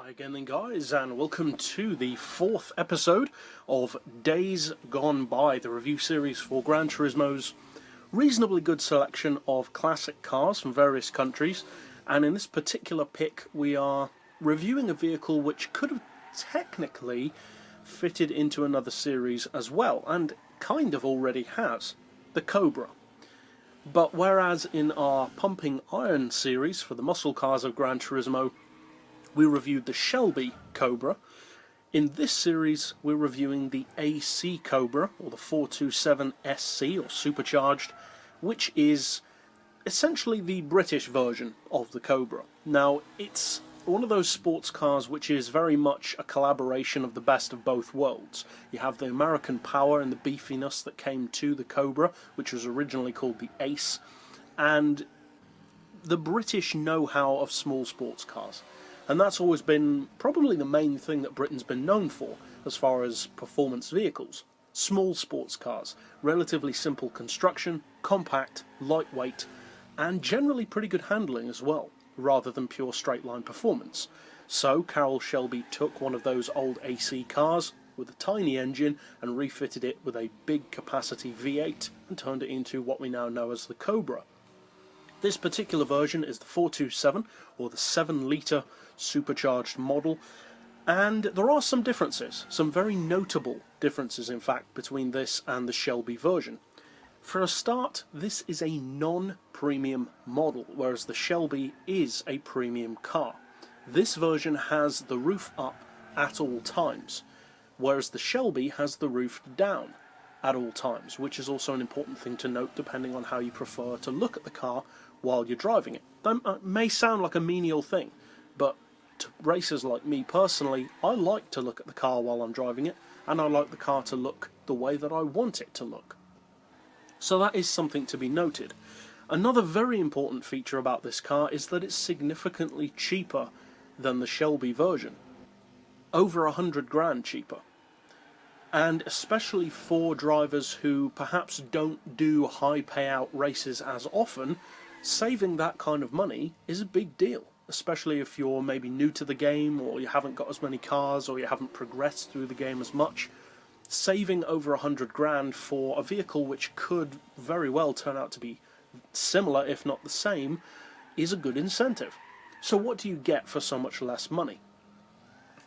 Hi again then guys, and welcome to the 4th episode of Days Gone By, the review series for Gran Turismo's reasonably good selection of classic cars from various countries. And in this particular pick we are reviewing a vehicle which could have technically fitted into another series as well, and kind of already has, the Cobra. But whereas in our Pumping Iron series for the muscle cars of Gran Turismo we reviewed the Shelby Cobra, in this series we're reviewing the AC Cobra, or the 427 SC, or Supercharged, which is essentially the British version of the Cobra. Now, it's one of those sports cars which is very much a collaboration of the best of both worlds. You have the American power and the beefiness that came to the Cobra, which was originally called the Ace, and the British know-how of small sports cars. And that's always been probably the main thing that Britain's been known for as far as performance vehicles. Small sports cars, relatively simple construction, compact, lightweight, and generally pretty good handling as well, rather than pure straight-line performance. So Carroll Shelby took one of those old AC cars with a tiny engine and refitted it with a big capacity V8 and turned it into what we now know as the Cobra. This particular version is the 427, or the 7-litre supercharged model, and there are some differences, some very notable differences in fact, between this and the Shelby version. For a start, this is a non-premium model, whereas the Shelby is a premium car. This version has the roof up at all times, whereas the Shelby has the roof down at all times, which is also an important thing to note depending on how you prefer to look at the car while you're driving it. That may sound like a menial thing, but to racers like me personally, I like to look at the car while I'm driving it, and I like the car to look the way that I want it to look. So that is something to be noted. Another very important feature about this car is that it's significantly cheaper than the Shelby version. Over 100 grand cheaper. And especially for drivers who perhaps don't do high payout races as often, saving that kind of money is a big deal, especially if you're maybe new to the game, or you haven't got as many cars, or you haven't progressed through the game as much. Saving over 100 grand for a vehicle which could very well turn out to be similar, if not the same, is a good incentive. So what do you get for so much less money?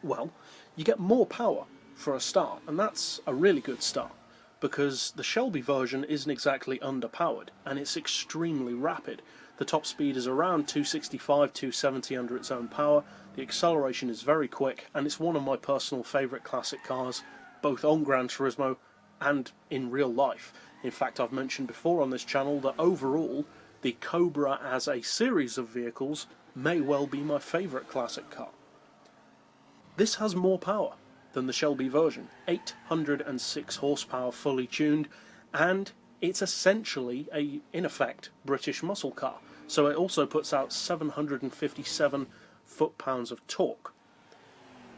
Well, you get more power for a start, and that's a really good start, because the Shelby version isn't exactly underpowered, and it's extremely rapid. The top speed is around 265, 270 under its own power, the acceleration is very quick, and it's one of my personal favourite classic cars, both on Gran Turismo and in real life. In fact, I've mentioned before on this channel that overall, the Cobra as a series of vehicles may well be my favourite classic car. This has more power than the Shelby version, 806 horsepower fully tuned, and it's essentially a, in effect, British muscle car. So it also puts out 757 foot-pounds of torque.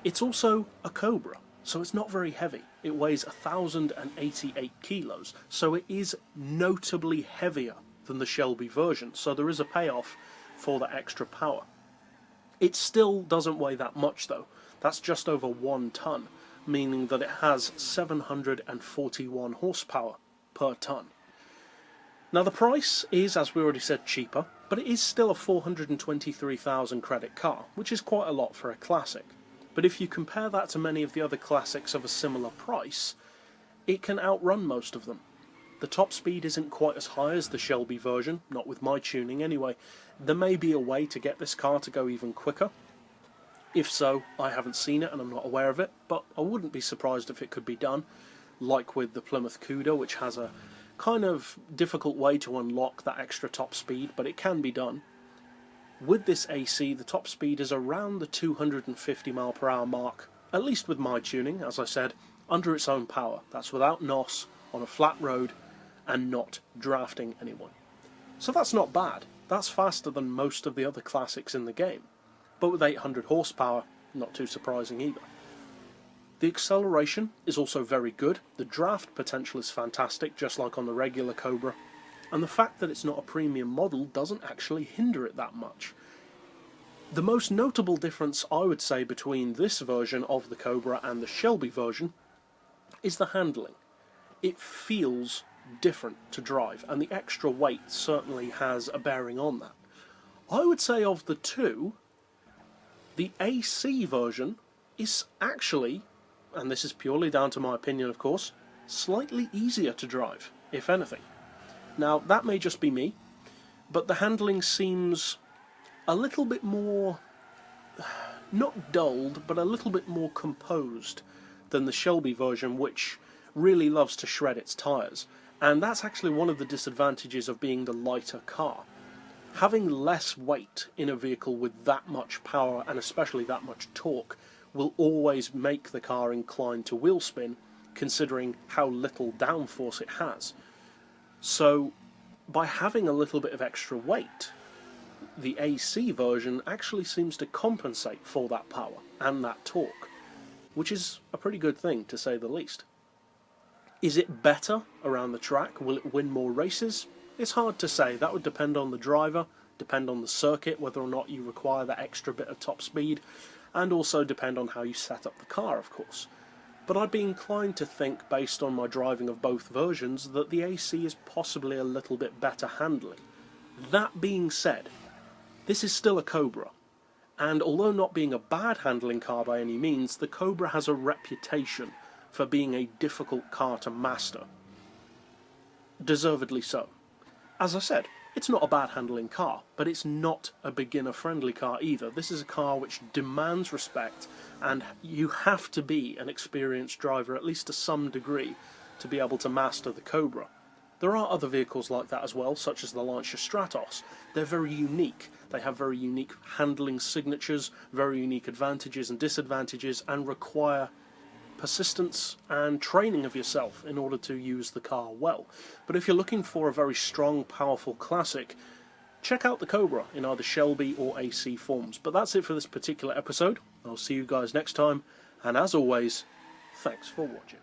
It's also a Cobra, so it's not very heavy. It weighs 1,088 kilos, so it is notably heavier than the Shelby version, so there is a payoff for that extra power. It still doesn't weigh that much though. That's just over 1 tonne, meaning that it has 741 horsepower per tonne. Now the price is, as we already said, cheaper, but it is still a 423,000 credit car, which is quite a lot for a classic. But if you compare that to many of the other classics of a similar price, it can outrun most of them. The top speed isn't quite as high as the Shelby version, not with my tuning anyway. There may be a way to get this car to go even quicker. If so, I haven't seen it and I'm not aware of it, but I wouldn't be surprised if it could be done, like with the Plymouth Cuda, which has a kind of difficult way to unlock that extra top speed, but it can be done. With this AC, the top speed is around the 250 mph mark, at least with my tuning, as I said, under its own power. That's without NOS, on a flat road, and not drafting anyone. So that's not bad. That's faster than most of the other classics in the game. But with 800 horsepower, not too surprising either. The acceleration is also very good, the draft potential is fantastic, just like on the regular Cobra, and the fact that it's not a premium model doesn't actually hinder it that much. The most notable difference, I would say, between this version of the Cobra and the Shelby version is the handling. It feels different to drive, and the extra weight certainly has a bearing on that. I would say of the two, the AC version is actually, and this is purely down to my opinion of course, slightly easier to drive, if anything. Now, that may just be me, but the handling seems a little bit more, not dulled, but a little bit more composed than the Shelby version, which really loves to shred its tyres. And that's actually one of the disadvantages of being the lighter car. Having less weight in a vehicle with that much power, and especially that much torque, will always make the car inclined to wheel spin, considering how little downforce it has. So, by having a little bit of extra weight, the AC version actually seems to compensate for that power and that torque, which is a pretty good thing, to say the least. Is it better around the track? Will it win more races? It's hard to say. That would depend on the driver, depend on the circuit, whether or not you require that extra bit of top speed, and also depend on how you set up the car, of course. But I'd be inclined to think, based on my driving of both versions, that the AC is possibly a little bit better handling. That being said, this is still a Cobra, and although not being a bad handling car by any means, the Cobra has a reputation for being a difficult car to master. Deservedly so. As I said, it's not a bad handling car, but it's not a beginner-friendly car either. This is a car which demands respect, and you have to be an experienced driver, at least to some degree, to be able to master the Cobra. There are other vehicles like that as well, such as the Lancia Stratos. They're very unique. They have very unique handling signatures, very unique advantages and disadvantages, and require persistence and training of yourself in order to use the car well. But if you're looking for a very strong, powerful classic, check out the Cobra in either Shelby or AC forms. But that's it for this particular episode. I'll see you guys next time, and as always, thanks for watching.